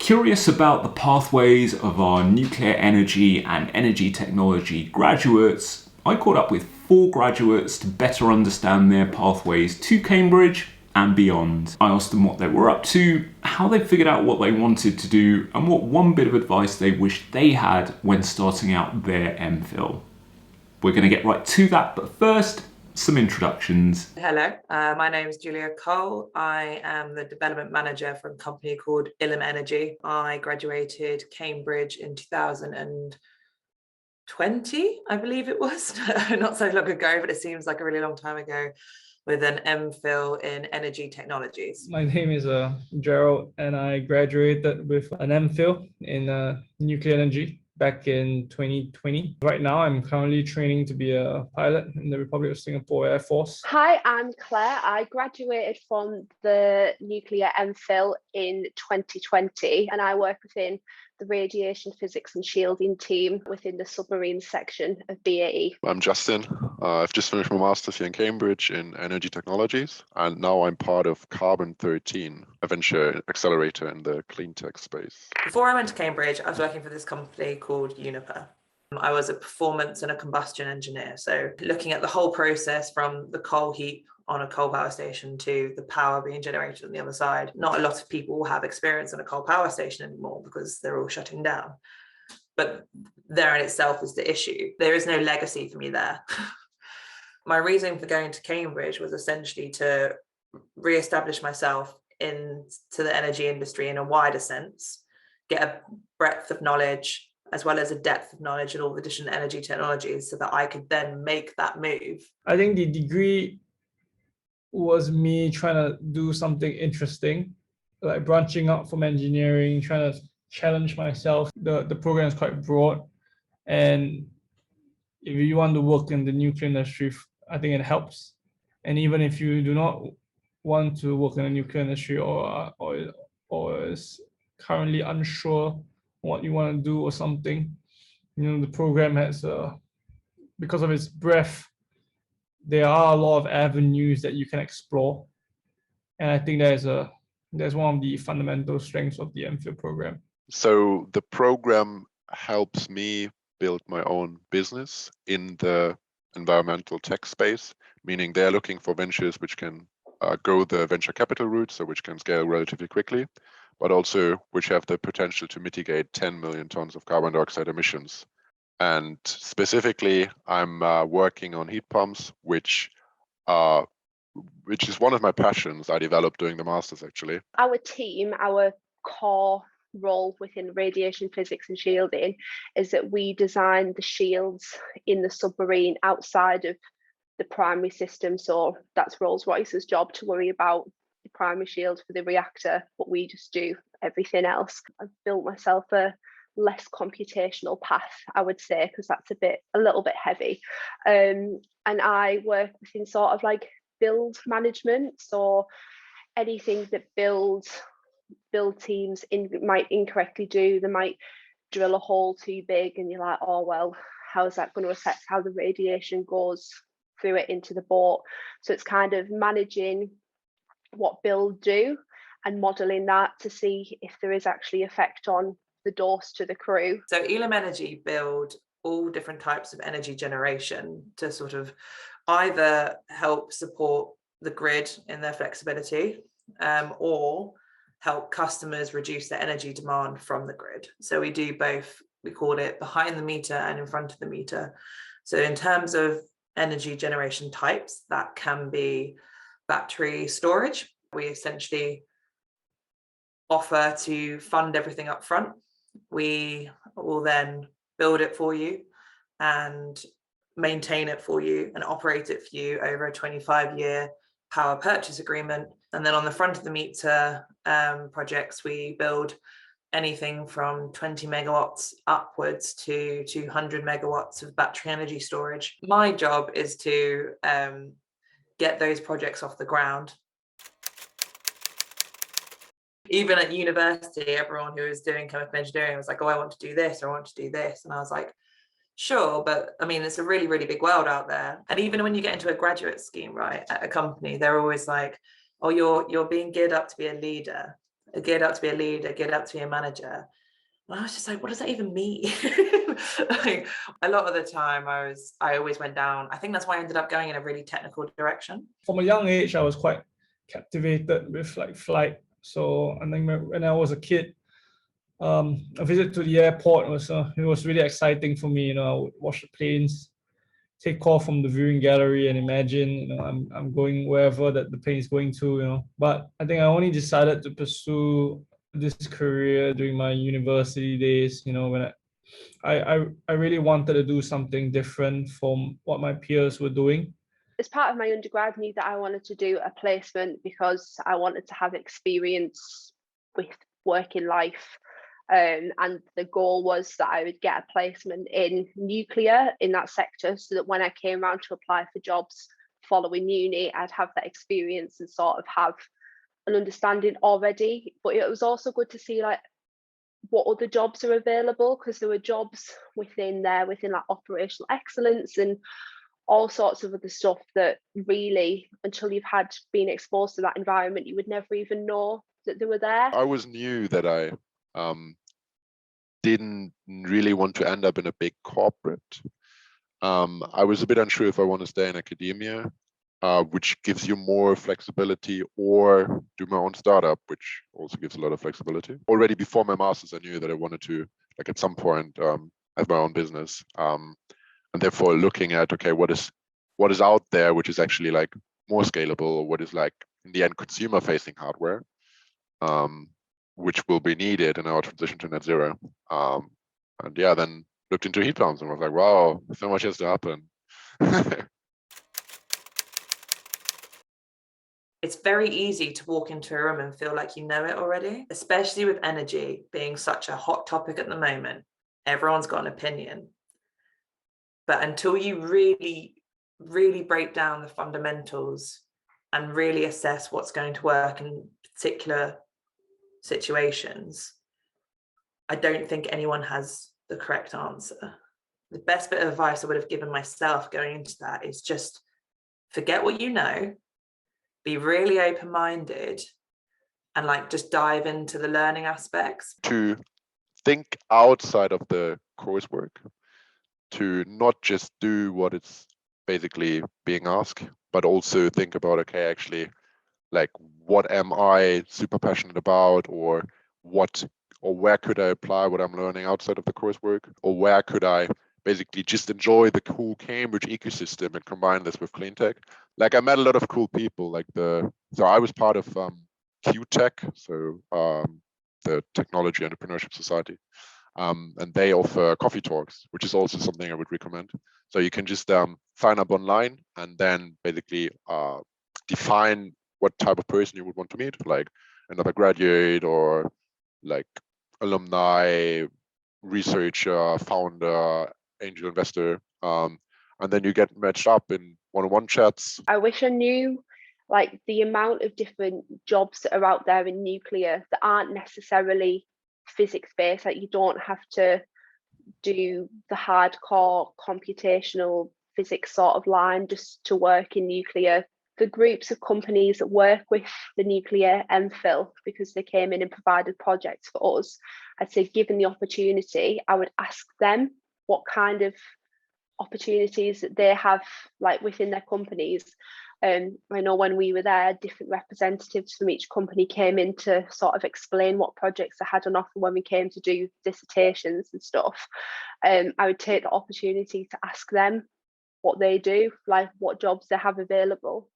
Curious about the pathways of our nuclear energy and energy technology graduates, I caught up with 4 graduates to better understand their pathways to Cambridge and beyond. I asked them what they were up to, how they figured out what they wanted to do, and what one bit of advice they wished they had when starting out their MPhil. We're going to get right to that, but first, some introductions. Hello, my name is Julia Cole. I am the development manager for a company called Ilum Energy. I graduated Cambridge in 2020, I believe it was. Not so long ago, but it seems like a really long time ago, with an MPhil in energy technologies. My name is Gerald, and I graduated with an MPhil in nuclear energy back in 2020. Right now, I'm currently training to be a pilot in the Republic of Singapore Air Force. Hi, I'm Claire. I graduated from the nuclear MPhil in 2020, and I work within the radiation physics and shielding team within the submarine section of BAE. I'm Justin. I've just finished my master's here in Cambridge in energy technologies, and now I'm part of Carbon 13, a venture accelerator in the clean tech space. Before I went to Cambridge, I was working for this company called Uniper. I was a performance and a combustion engineer, so looking at the whole process from the coal heap on a coal power station to the power being generated on the other side. Not a lot of people have experience on a coal power station anymore because they're all shutting down. But there in itself is the issue. There is no legacy for me there. My reason for going to Cambridge was essentially to re-establish myself into the energy industry in a wider sense, get a breadth of knowledge as well as a depth of knowledge in all the different energy technologies so that I could then make that move. I think the degree was me trying to do something interesting, like branching out from engineering, trying to challenge myself. The program is quite broad, and if you want to work in the nuclear industry, I think it helps. And even if you do not want to work in the nuclear industry or is currently unsure what you want to do or something, the program has because of its breadth, there are a lot of avenues that you can explore, and I think that's one of the fundamental strengths of the MPhil program. So the program helps me build my own business in the environmental tech space, meaning they're looking for ventures which can go the venture capital route, so which can scale relatively quickly, but also which have the potential to mitigate 10 million tons of carbon dioxide emissions. And specifically, I'm working on heat pumps, which is one of my passions I developed during the master's, actually. Our team, our core role within radiation physics and shielding is that we design the shields in the submarine outside of the primary system. So that's Rolls-Royce's job to worry about the primary shield for the reactor, but we just do everything else. I've built myself a less computational path, I would say, because that's a little bit heavy. And I work within sort of like build management, so anything that build teams might incorrectly do. They might drill a hole too big and you're like, oh well, how is that going to affect how the radiation goes through it into the boat? So it's kind of managing what build do and modeling that to see if there is actually effect on the dose to the crew. So Ilum Energy build all different types of energy generation to sort of either help support the grid in their flexibility or help customers reduce their energy demand from the grid. So we do both. We call it behind the meter and in front of the meter. So in terms of energy generation types, that can be battery storage. We essentially offer to fund everything up front. We will then build it for you and maintain it for you and operate it for you over a 25-year power purchase agreement. And then on the front of the meter projects, we build anything from 20 megawatts upwards to 200 megawatts of battery energy storage. My job is to get those projects off the ground. Even at university, everyone who was doing chemical engineering was like, oh, I want to do this, or I want to do this. And I was like, sure, but I mean, it's a really, really big world out there. And even when you get into a graduate scheme, right, at a company, they're always like, oh, you're being geared up to be a leader. geared up to be a leader, geared up to be a manager. And I was just like, what does that even mean? Like, a lot of the time I always went down. I think that's why I ended up going in a really technical direction. From a young age, I was quite captivated with like flight. So I think when I was a kid, a visit to the airport was really exciting for me. I would watch the planes take off from the viewing gallery and imagine, I'm going wherever that the plane is going to. But I think I only decided to pursue this career during my university days. When I really wanted to do something different from what my peers were doing. As part of my undergrad, I knew that I wanted to do a placement because I wanted to have experience with working life. And the goal was that I would get a placement in nuclear in that sector, so that when I came around to apply for jobs following uni, I'd have that experience and sort of have an understanding already. But it was also good to see like what other jobs are available, because there were jobs within like operational excellence and all sorts of other stuff that really, until you've been exposed to that environment, you would never even know that they were there. I always knew that I didn't really want to end up in a big corporate. I was a bit unsure if I want to stay in academia, which gives you more flexibility, or do my own startup, which also gives a lot of flexibility. Already before my master's, I knew that I wanted to, like at some point, have my own business. And therefore looking at, okay, what is out there, which is actually like more scalable, or what is like in the end consumer facing hardware, which will be needed in our transition to net zero. And yeah, then looked into heat pumps and was like, wow, so much has to happen. It's very easy to walk into a room and feel like you know it already, especially with energy being such a hot topic at the moment. Everyone's got an opinion. But until you really, really break down the fundamentals and really assess what's going to work in particular situations, I don't think anyone has the correct answer. The best bit of advice I would have given myself going into that is just forget what you know, be really open-minded, and like just dive into the learning aspects. To think outside of the coursework, to not just do what it's basically being asked, but also think about, okay, actually, like, what am I super passionate about, or where could I apply what I'm learning outside of the coursework, or where could I basically just enjoy the cool Cambridge ecosystem and combine this with clean tech. Like, I met a lot of cool people, so I was part of QTech, so the Technology Entrepreneurship Society. And they offer coffee talks, which is also something I would recommend. So you can just sign up online and then basically define what type of person you would want to meet, like another graduate or like alumni, researcher, founder, angel investor. And then you get matched up in one-on-one chats. I wish I knew like the amount of different jobs that are out there in nuclear that aren't necessarily physics based. Like, you don't have to do the hardcore computational physics sort of line just to work in nuclear. The groups of companies that work with the nuclear MPhil, because they came in and provided projects for us, I'd say given the opportunity, I would ask them what kind of opportunities that they have like within their companies. I know when we were there, different representatives from each company came in to sort of explain what projects they had on offer when we came to do dissertations and stuff. I would take the opportunity to ask them what they do, like what jobs they have available.